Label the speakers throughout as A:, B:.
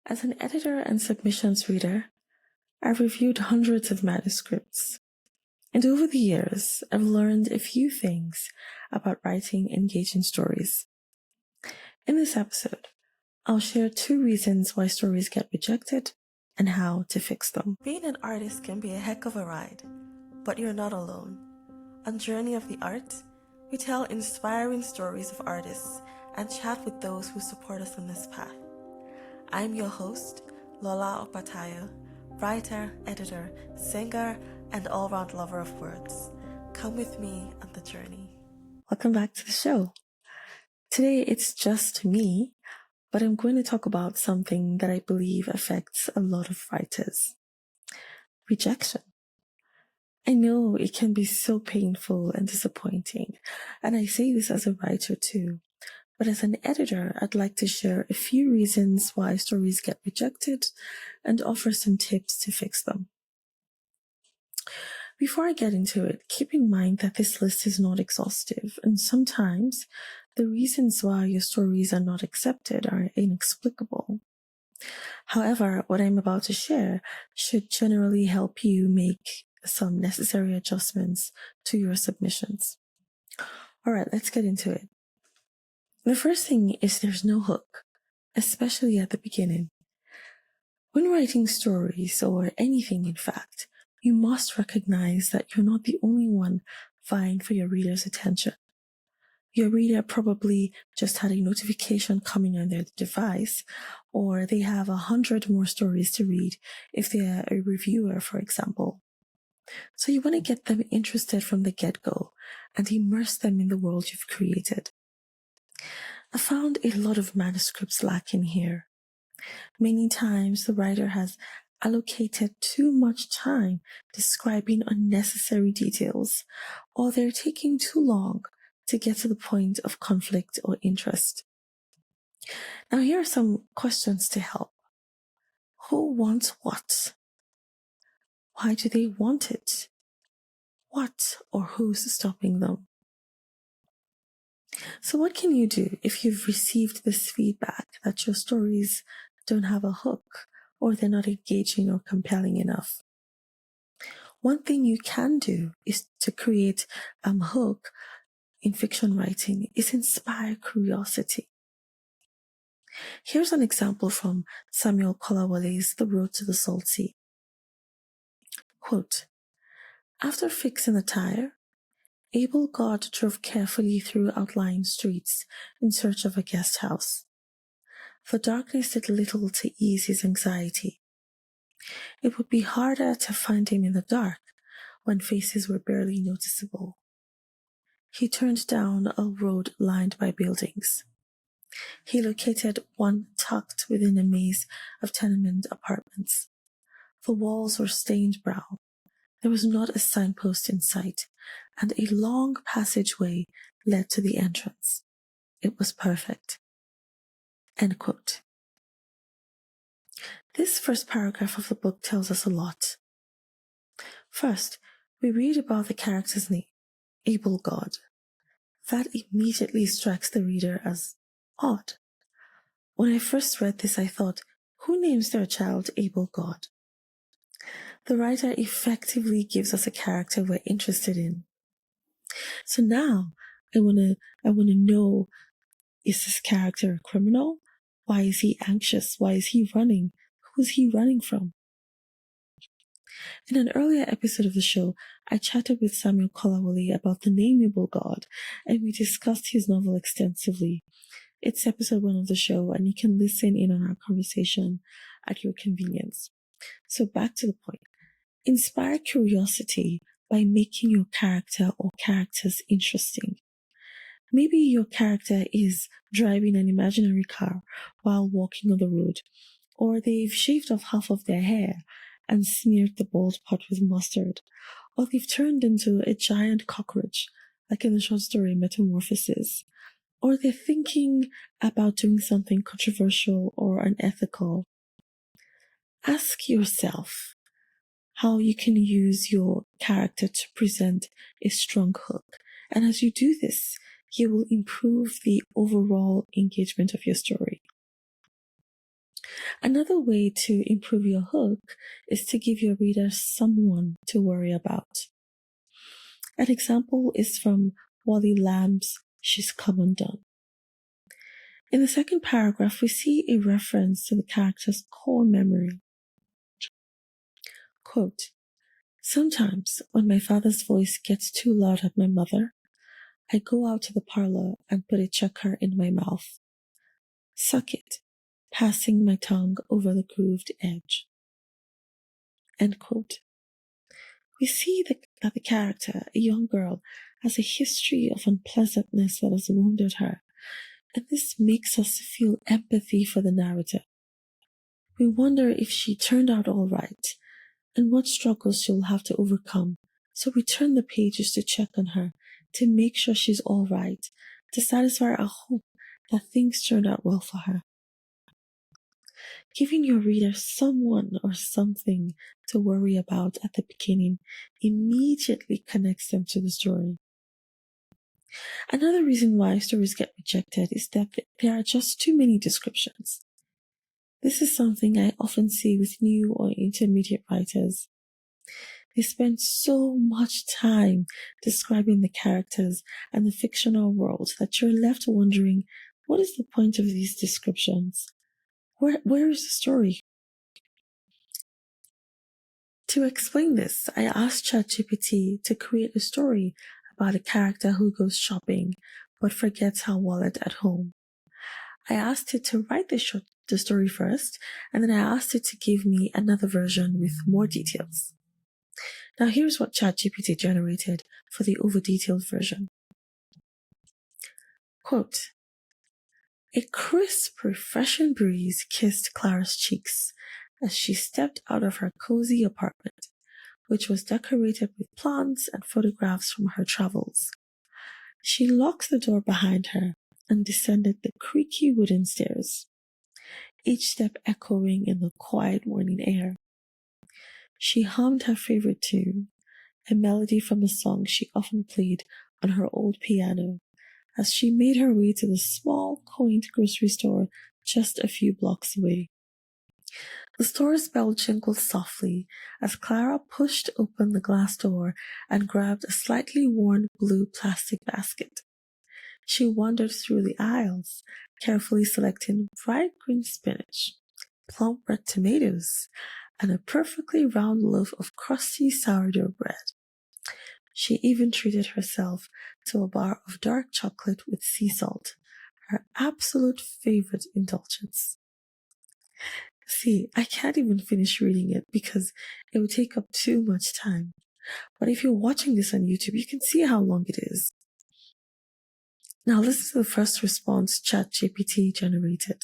A: As an editor and submissions reader, I've reviewed hundreds of manuscripts. And over the years, I've learned a few things about writing engaging stories. In this episode, I'll share 2 reasons why stories get rejected and how to fix them. Being an artist can be a heck of a ride, but you're not alone. On Journey of the Art, we tell inspiring stories of artists and chat with those who support us on this path. I'm your host, Lola Opatayo, writer, editor, singer, and all-round lover of words. Come with me on the journey. Welcome back to the show. Today it's just me, but I'm going to talk about something that I believe affects a lot of writers. Rejection. I know it can be so painful and disappointing, and I say this as a writer too. But as an editor, I'd like to share a few reasons why stories get rejected and offer some tips to fix them. Before I get into it, keep in mind that this list is not exhaustive, and sometimes the reasons why your stories are not accepted are inexplicable. However, what I'm about to share should generally help you make some necessary adjustments to your submissions. Alright, let's get into it. The first thing is there's no hook, especially at the beginning. When writing stories, or anything in fact, you must recognize that you're not the only one vying for your reader's attention. Your reader probably just had a notification coming on their device, or they have 100 more stories to read if they are a reviewer, for example. So you want to get them interested from the get-go and immerse them in the world you've created. I found a lot of manuscripts lacking here. Many times the writer has allocated too much time describing unnecessary details, or they're taking too long to get to the point of conflict or interest. Now here are some questions to help. Who wants what? Why do they want it? What or who's stopping them? So what can you do if you've received this feedback that your stories don't have a hook or they're not engaging or compelling enough? One thing you can do is to create a hook in fiction writing is inspire curiosity. Here's an example from Samuel Kolawale's The Road to the Salt Sea. Quote, after fixing the tire, Abel God drove carefully through outlying streets in search of a guest house. The darkness did little to ease his anxiety. It would be harder to find him in the dark when faces were barely noticeable. He turned down a road lined by buildings. He located one tucked within a maze of tenement apartments. The walls were stained brown. There was not a signpost in sight, and a long passageway led to the entrance. It was perfect. End quote. This first paragraph of the book tells us a lot. First, we read about the character's name, Abel God. That immediately strikes the reader as odd. When I first read this, I thought, who names their child Abel God? The writer effectively gives us a character we're interested in. So now I want to know, is this character a criminal? Why is he anxious? Why is he running? Who is he running from? In an earlier episode of the show, I chatted with Samuel Kolawale about the name Abel God, and we discussed his novel extensively. It's episode 1 of the show, and you can listen in on our conversation at your convenience. So back to the point. Inspire curiosity by making your character or characters interesting. Maybe your character is driving an imaginary car while walking on the road, or they've shaved off half of their hair and smeared the bald part with mustard, or they've turned into a giant cockroach, like in the short story Metamorphosis, or they're thinking about doing something controversial or unethical. Ask yourself how you can use your character to present a strong hook. And as you do this, you will improve the overall engagement of your story. Another way to improve your hook is to give your reader someone to worry about. An example is from Wally Lamb's She's Come Undone. In the second paragraph, we see a reference to the character's core memory. Quote, "Sometimes, when my father's voice gets too loud at my mother, I go out to the parlor and put a chucker in my mouth. Suck it, passing my tongue over the grooved edge." End quote. We see that the character, a young girl, has a history of unpleasantness that has wounded her, and this makes us feel empathy for the narrator. We wonder if she turned out all right, and what struggles she'll have to overcome. So we turn the pages to check on her, to make sure she's all right, to satisfy our hope that things turned out well for her. Giving your reader someone or something to worry about at the beginning immediately connects them to the story. Another reason why stories get rejected is that there are just too many descriptions. This is something I often see with new or intermediate writers. They spend so much time describing the characters and the fictional world that you're left wondering, what is the point of these descriptions? Where is the story? To explain this, I asked ChatGPT to create a story about a character who goes shopping but forgets her wallet at home. I asked it to write the story first, and then I asked it to give me another version with more details. Now here's what ChatGPT generated for the over-detailed version. Quote, "A crisp, refreshing breeze kissed Clara's cheeks as she stepped out of her cozy apartment, which was decorated with plants and photographs from her travels. She locked the door behind her and descended the creaky wooden stairs, each step echoing in the quiet morning air. She hummed her favorite tune, a melody from a song she often played on her old piano, as she made her way to the small, quaint grocery store just a few blocks away. The store's bell jingled softly as Clara pushed open the glass door and grabbed a slightly worn blue plastic basket. She wandered through the aisles, carefully selecting bright green spinach, plump red tomatoes, and a perfectly round loaf of crusty sourdough bread. She even treated herself to a bar of dark chocolate with sea salt, her absolute favorite indulgence. See, I can't even finish reading it because it would take up too much time. But if you're watching this on YouTube, you can see how long it is. Now listen to the first response ChatGPT generated.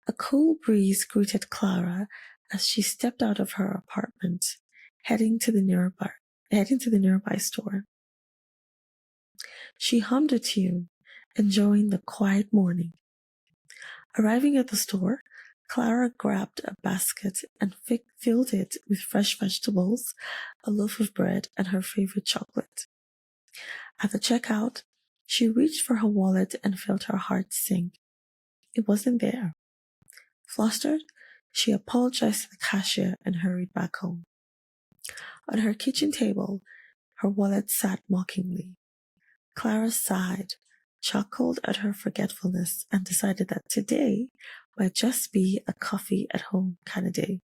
A: A cool breeze greeted Clara as she stepped out of her apartment, heading to the nearby store. She hummed a tune, enjoying the quiet morning. Arriving at the store, Clara grabbed a basket and filled it with fresh vegetables, a loaf of bread, and her favorite chocolate. At the checkout, she reached for her wallet and felt her heart sink. It wasn't there. Flustered, she apologized to the cashier and hurried back home. On her kitchen table, her wallet sat mockingly. Clara sighed, chuckled at her forgetfulness, and decided that today might just be a coffee at home kind of day.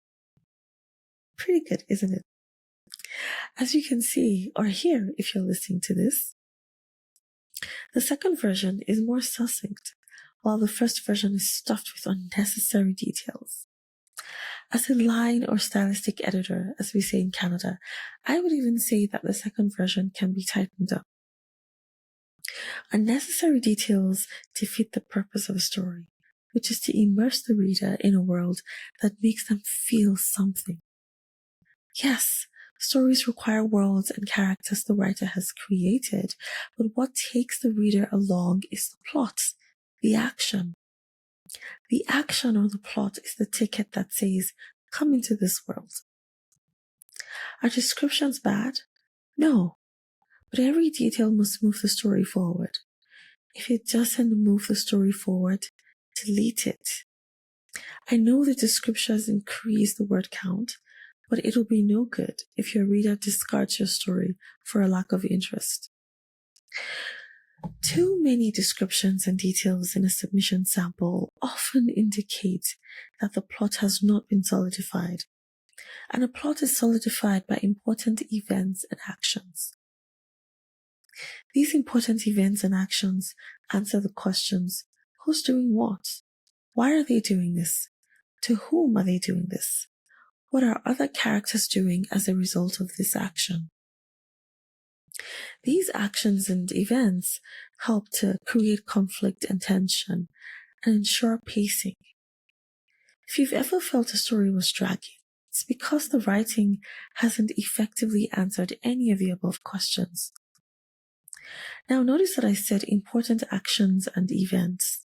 A: Pretty good, isn't it? As you can see, or hear if you're listening to this, the second version is more succinct, while the first version is stuffed with unnecessary details. As a line or stylistic editor, as we say in Canada, I would even say that the second version can be tightened up. Unnecessary details defeat the purpose of a story, which is to immerse the reader in a world that makes them feel something. Yes, stories require worlds and characters the writer has created, but what takes the reader along is the plot, the action. The action or the plot is the ticket that says, come into this world. Are descriptions bad? No, but every detail must move the story forward. If it doesn't move the story forward, delete it. I know the descriptions increase the word count, but it'll be no good if your reader discards your story for a lack of interest. Too many descriptions and details in a submission sample often indicate that the plot has not been solidified, and a plot is solidified by important events and actions. These important events and actions answer the questions: who's doing what? Why are they doing this? To whom are they doing this? What are other characters doing as a result of this action? These actions and events help to create conflict and tension and ensure pacing. If you've ever felt a story was dragging, it's because the writing hasn't effectively answered any of the above questions. Now notice that I said important actions and events.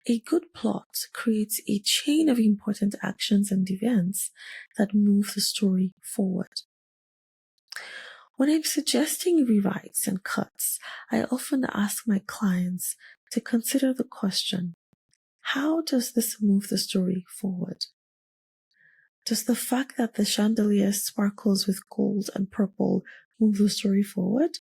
A: A good plot creates a chain of important actions and events that move the story forward. When I'm suggesting rewrites and cuts, I often ask my clients to consider the question: how does this move the story forward? Does the fact that the chandelier sparkles with gold and purple move the story forward?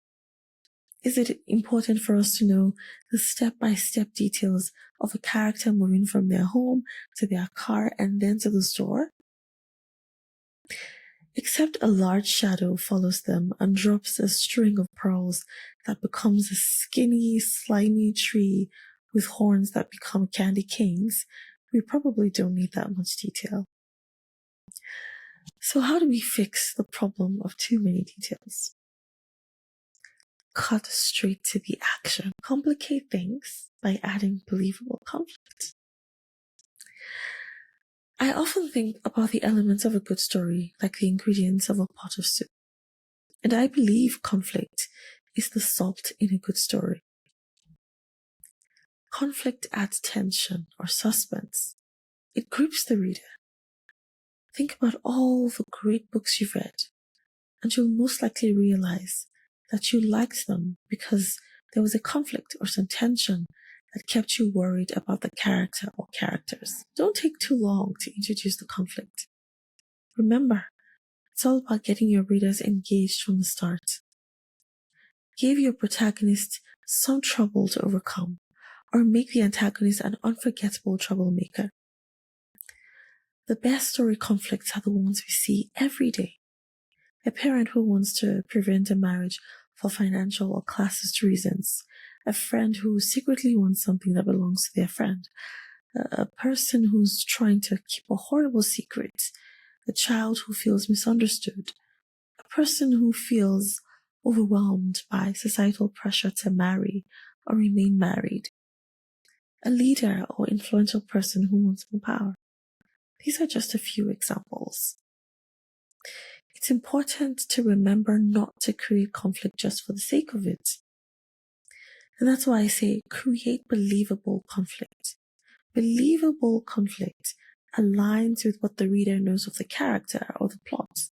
A: Is it important for us to know the step-by-step details of a character moving from their home to their car and then to the store? Except a large shadow follows them and drops a string of pearls that becomes a skinny, slimy tree with horns that become candy canes, we probably don't need that much detail. So how do we fix the problem of too many details? Cut straight to the action. Complicate things by adding believable conflict. I often think about the elements of a good story like the ingredients of a pot of soup. And I believe conflict is the salt in a good story. Conflict adds tension or suspense. It grips the reader. Think about all the great books you've read, and you'll most likely realize that you liked them because there was a conflict or some tension that kept you worried about the character or characters. Don't take too long to introduce the conflict. Remember, it's all about getting your readers engaged from the start. Give your protagonist some trouble to overcome, or make the antagonist an unforgettable troublemaker. The best story conflicts are the ones we see every day. A parent who wants to prevent a marriage for financial or classist reasons, a friend who secretly wants something that belongs to their friend, a person who's trying to keep a horrible secret, a child who feels misunderstood, a person who feels overwhelmed by societal pressure to marry or remain married, a leader or influential person who wants more power. These are just a few examples. It's important to remember not to create conflict just for the sake of it. And that's why I say create believable conflict. Believable conflict aligns with what the reader knows of the character or the plot.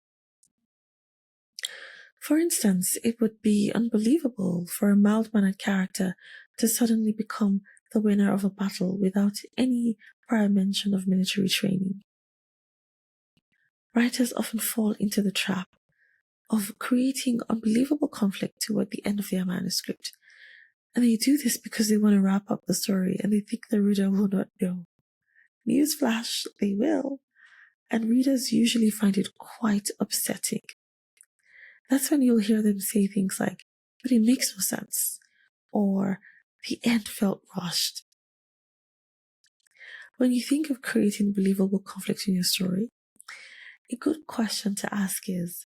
A: For instance, it would be unbelievable for a mild-mannered character to suddenly become the winner of a battle without any prior mention of military training. Writers often fall into the trap of creating unbelievable conflict toward the end of their manuscript. And they do this because they want to wrap up the story and they think the reader will not know. Newsflash, they will. And readers usually find it quite upsetting. That's when you'll hear them say things like, but it makes no sense, or the end felt rushed. When you think of creating believable conflict in your story, a good question to ask is,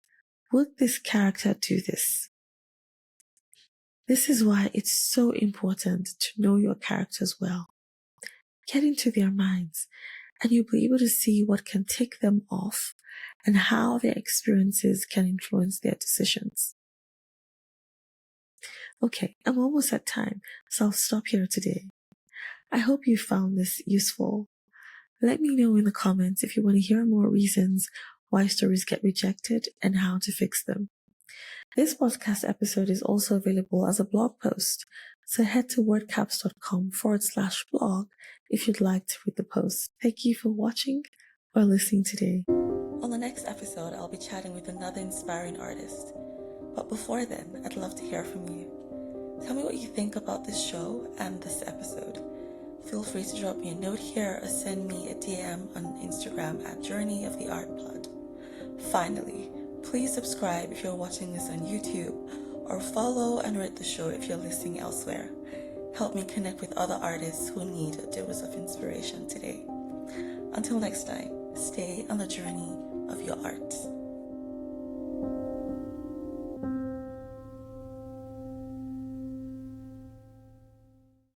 A: would this character do this? This is why it's so important to know your characters well. Get into their minds, and you'll be able to see what can tick them off and how their experiences can influence their decisions. Okay, I'm almost at time, so I'll stop here today. I hope you found this useful. Let me know in the comments if you want to hear more reasons why stories get rejected and how to fix them. This podcast episode is also available as a blog post, so head to wordcaps.com/blog if you'd like to read the post. Thank you for watching or listening today. On the next episode, I'll be chatting with another inspiring artist. But before then, I'd love to hear from you. Tell me what you think about this show and this episode. Feel free to drop me a note here or send me a DM on Instagram at Journey of the Art Pod. Finally, please subscribe if you're watching this on YouTube, or follow and rate the show if you're listening elsewhere. Help me connect with other artists who need a dose of inspiration today. Until next time, stay on the journey of your art.